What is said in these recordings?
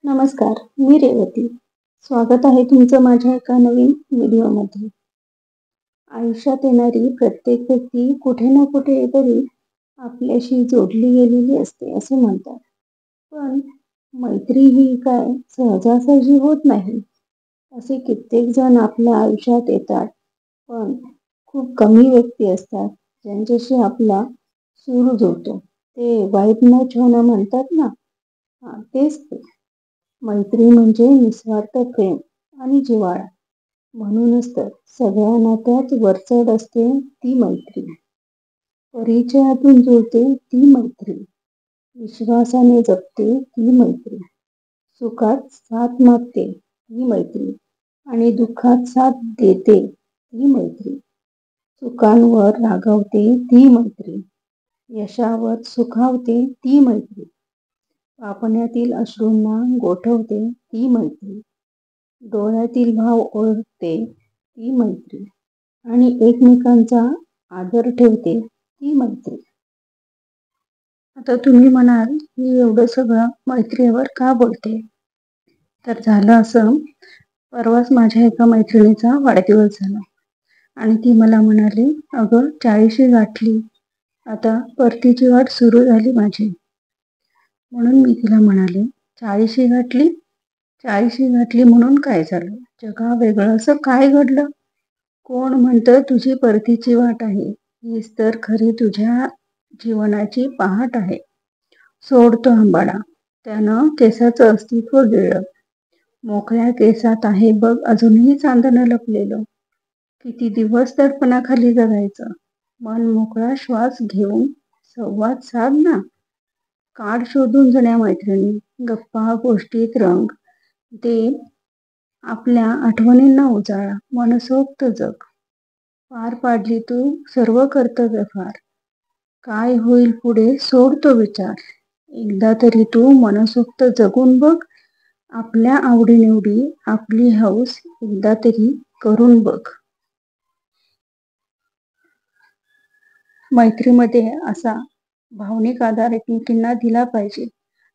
नमस्कार, मी रेवती. स्वागत आहे तुमचं माझ्या एका नवीन व्हिडिओमध्ये. आयुष्यात येणारी प्रत्येक व्यक्ती कुठे ना कुठे तरी आपल्याशी जोडली गेलेली असते असे म्हणतात. पण मैत्री ही काय सहजासहजी होत नाही. असे कित्येक जण आपल्या आयुष्यात येतात, पण खूप कमी व्यक्ती असतात ज्यांच्याशी आपला सूर जुळतो. ते वाईब मॅच होणं म्हणतात ना, तेच ते. मैत्री म्हणजे निस्वार्थ प्रेम आणि जिव्हाळा. म्हणूनच तर सगळ्या नात्यात वरचढ असते ती मैत्री. परिचयातून जुळते ती मैत्री. विश्वासाने जपते ती मैत्री. सुखात साथ मागते ती मैत्री आणि दुःखात साथ देते ती मैत्री. चुकांवर रागावते ती मैत्री. यशावर सुखावते ती मैत्री. पापण्यातील अश्रूंना गोठवते ती मैत्री. डोळ्यातील भाव ओळखते ती मैत्री आणि एकमेकांचा आदर ठेवते ती मैत्री. आता तुम्ही म्हणाल मी एवढं सगळं मैत्रीवर का बोलते? तर झालं असं, परवाच माझ्या एका मैत्रिणीचा वाढदिवस झाला आणि ती मला म्हणाली, अगं 40शी गाठली, आता परतीची वाट सुरू झाली माझी. म्हणून मी तिला म्हणाले, 40शी गाठली? 40शी गाठली म्हणून काय झालं? जगावेगळं असं काय घडलं? कोण म्हणतं तुझी परतीची वाट आहे? हीच तर खरी तुझ्या जीवनाची पहाट आहे. सोड तो आंबाडा, त्यानं केसाचं अस्तित्व गिळलं. मोकळ्या केसात आहे बघ अजूनही चांदणं लपलेलं. किती दिवस दडपणाखाली जगायचं? मन मोकळा श्वास घेऊन संवाद साध ना. काढ शोधून जुन्या मैत्रिणी, गप्पा गोष्टीत रंग दे, आपल्या आठवणींना उजाळा. मनसोक्त जग. पार पाडली तू सर्व कर्तव्य फार. काय होईल पुढे सोड तो विचार. एकदा तरी तू मनसोक्त जगून बघ. आपल्या आवडीनिवडी आपली हौस एकदा तरी करून बघ. मैत्रीमध्ये असा भावनिक आधार एकमेकींना दिला पाहिजे.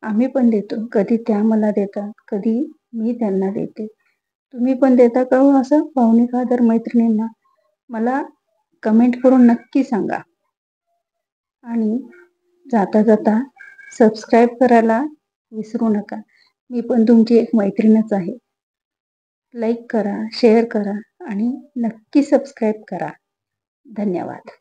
आम्ही पण देतो. कधी त्या मला देतात, कधी मी त्यांना देते. तुम्ही पण देता का हो असं भावनिक आधार मैत्रिणींना? मला कमेंट करून नक्की सांगा. आणि जाता जाता सबस्क्राईब करायला विसरू नका. मी पण तुमची एक मैत्रीणच आहे. लाईक करा, शेअर करा आणि नक्की सबस्क्राईब करा. धन्यवाद.